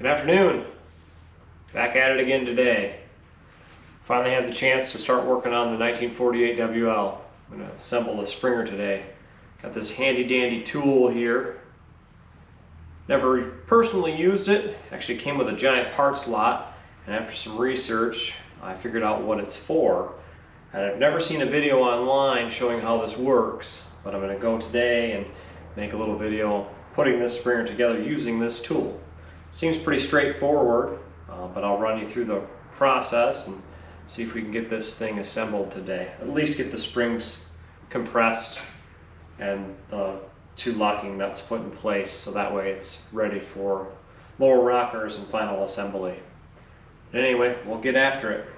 Good afternoon. Back at it again today. Finally had the chance to start working on the 1948 WL. I'm going to assemble the Springer today. Got this handy dandy tool here. Never personally used it. Actually came with a giant parts lot, and after some research I figured out what it's for. And I've never seen a video online showing how this works, but I'm going to go today and make a little video putting this Springer together using this tool. Seems pretty straightforward, but I'll run you through the process and see if we can get this thing assembled today. At least get the springs compressed and the two locking nuts put in place so that way it's ready for lower rockers and final assembly. But anyway, we'll get after it.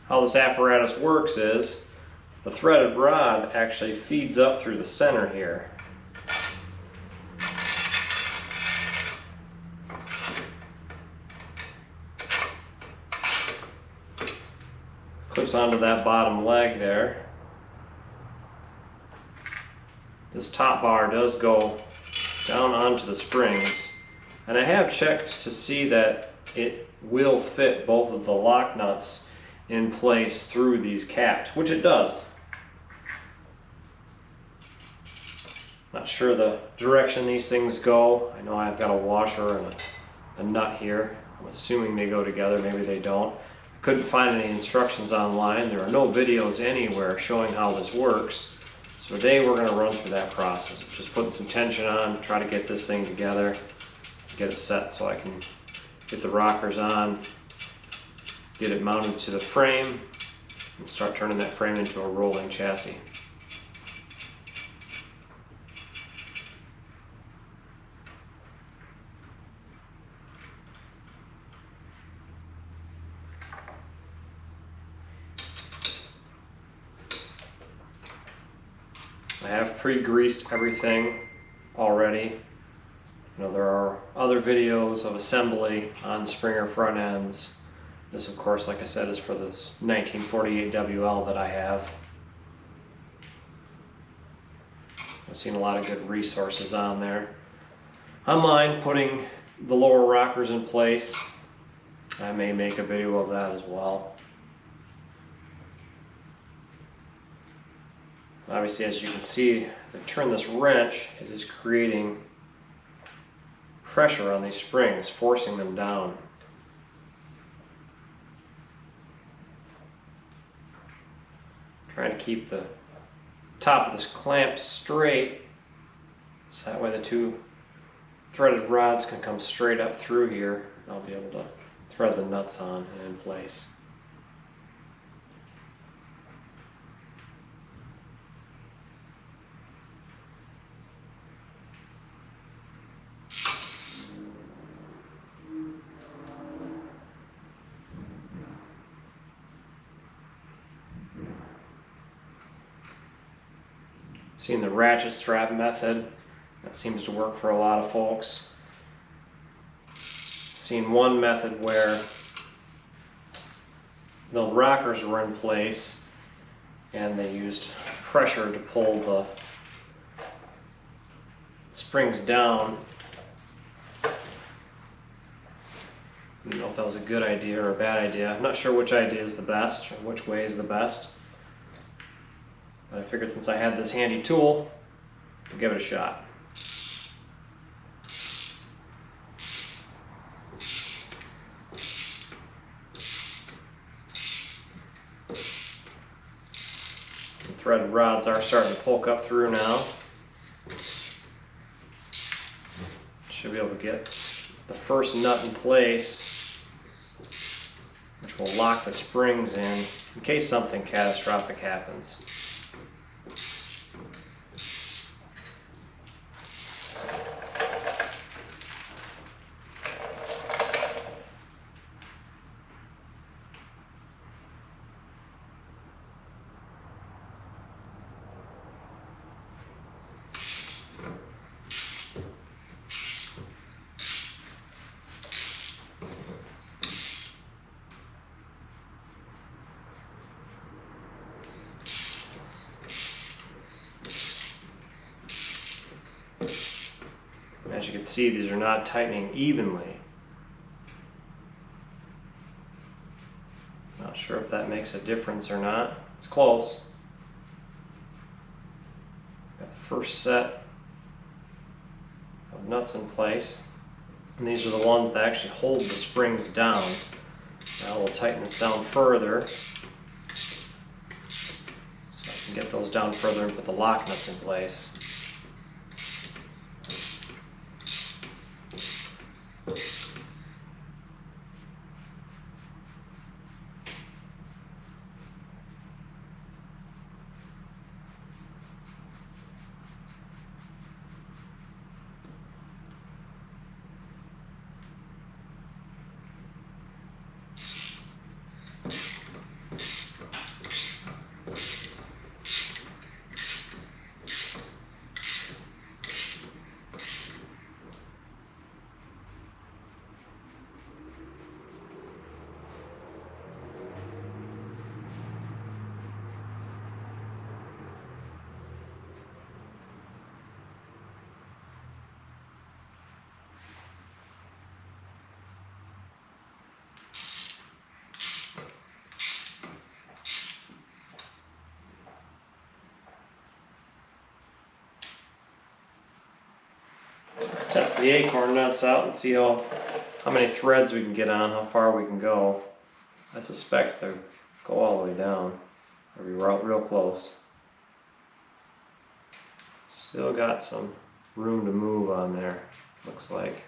How this apparatus works is the threaded rod actually feeds up through the center here. Clips onto that bottom leg there. This top bar does go down onto the springs, and I have checked to see that it will fit both of the lock nuts in place through these caps, which it does. Not sure the direction these things go. I know I've got a washer and a nut here. I'm assuming they go together, maybe they don't. I couldn't find any instructions online. There are no videos anywhere showing how this works. So today we're going to run through that process. Just putting some tension on, try to get this thing together, get it set so I can get the rockers on, get it mounted to the frame, and start turning that frame into a rolling chassis. I have pre-greased everything already. You know, there are other videos of assembly on Springer front ends. This, of course, like I said, is for this 1948 WL that I have. I've seen a lot of good resources on there. Online, putting the lower rockers in place. I may make a video of that as well. Obviously, as you can see, as I turn this wrench, it is creating pressure on these springs, forcing them down. Trying to keep the top of this clamp straight so that way the two threaded rods can come straight up through here and I'll be able to thread the nuts on and in place. Seen the ratchet strap method. That seems to work for a lot of folks. Seen one method where the rockers were in place and they used pressure to pull the springs down. I don't know if that was a good idea or a bad idea. I'm not sure which idea is the best or which way is the best. But I figured since I had this handy tool, I'll give it a shot. The threaded rods are starting to poke up through now. Should be able to get the first nut in place, which will lock the springs in case something catastrophic happens. you can see, these are not tightening evenly. Not sure if that makes a difference or not. It's close. Got the first set of nuts in place. And these are the ones that actually hold the springs down. Now we'll tighten this down further. So I can get those down further and put the lock nuts in place. Test the acorn nuts out and see how many threads we can get on, how far we can go. I suspect they'll go all the way down. They'll be real close. Still got some room to move on there, looks like.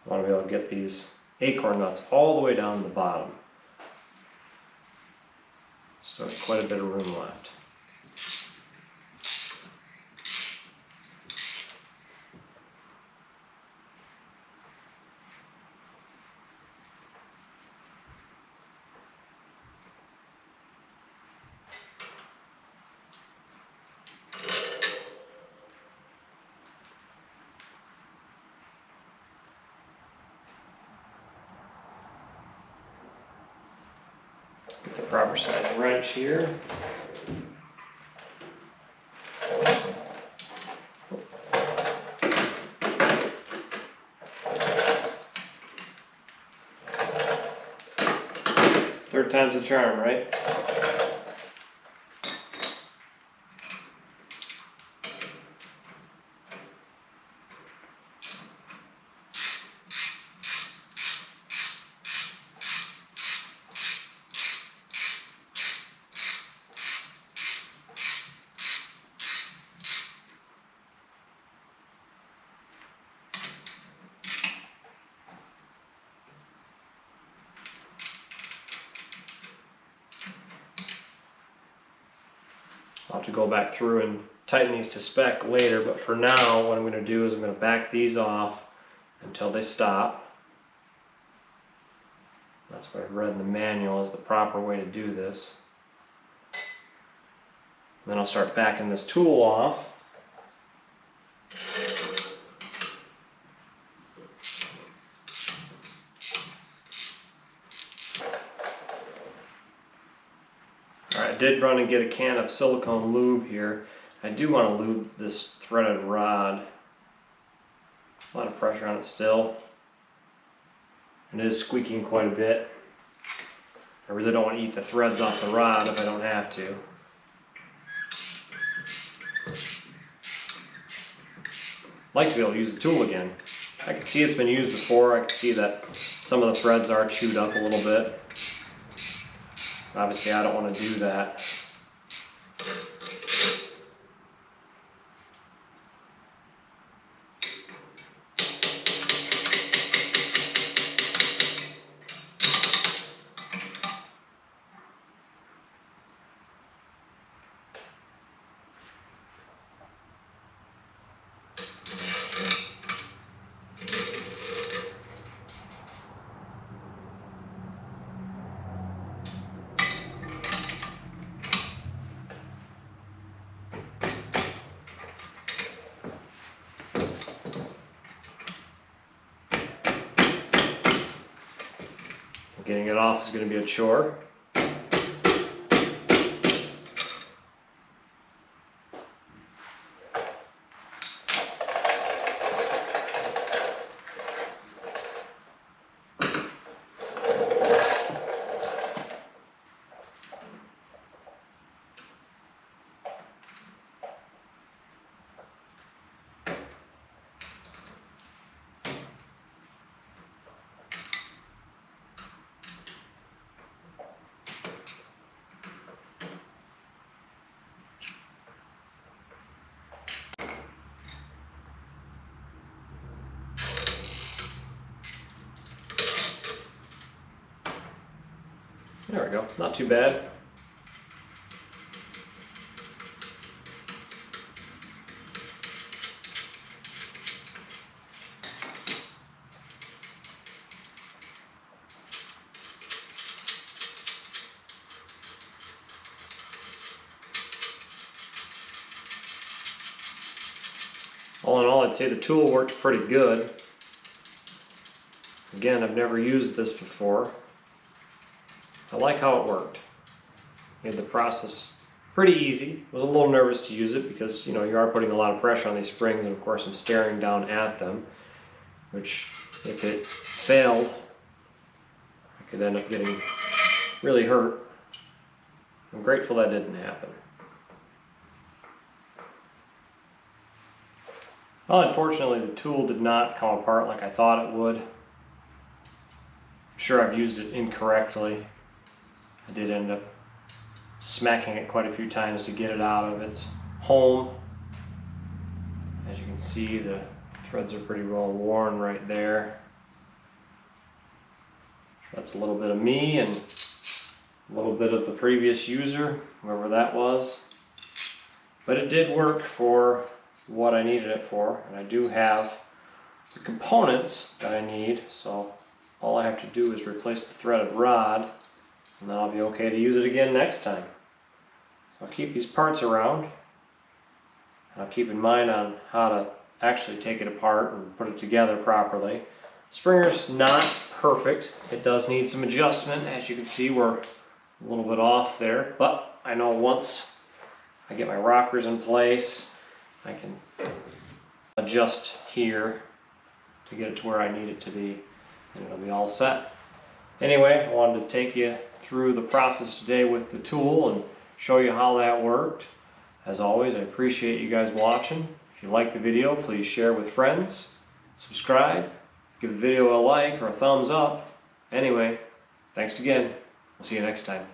I want to be able to get these acorn nuts all the way down to the bottom. So there's quite a bit of room left. Get the proper size wrench here. Third time's the charm, right? I'll have to go back through and tighten these to spec later, but for now what I'm going to do is I'm going to back these off until they stop. That's what I've read in the manual is the proper way to do this. Then I'll start backing this tool off. I did run and get a can of silicone lube here. I do want to lube this threaded rod. A lot of pressure on it still. And it is squeaking quite a bit. I really don't want to eat the threads off the rod if I don't have to. I'd like to be able to use the tool again. I can see it's been used before. I can see that some of the threads are chewed up a little bit. Obviously I don't want to do that. Getting it off is going to be a chore. There we go, not too bad. All in all, I'd say the tool worked pretty good. Again, I've never used this before. I like how it worked. Made the process pretty easy. I was a little nervous to use it because, you are putting a lot of pressure on these springs, and of course I'm staring down at them, which if it failed, I could end up getting really hurt. I'm grateful that didn't happen. Well, unfortunately, the tool did not come apart like I thought it would. I'm sure I've used it incorrectly. I did end up smacking it quite a few times to get it out of its home. As you can see, the threads are pretty well worn right there. That's a little bit of me and a little bit of the previous user, whoever that was. But it did work for what I needed it for, and I do have the components that I need, so all I have to do is replace the threaded rod, and then I'll be okay to use it again next time. So I'll keep these parts around, and I'll keep in mind on how to actually take it apart and put it together properly. Springer's not perfect. It does need some adjustment. As you can see, we're a little bit off there, but I know once I get my rockers in place, I can adjust here to get it to where I need it to be, and it'll be all set. Anyway, I wanted to take you through the process today with the tool and show you how that worked. As always, I appreciate you guys watching. If you like the video, please share with friends, subscribe, give the video a like or a thumbs up. Anyway, thanks again. We'll see you next time.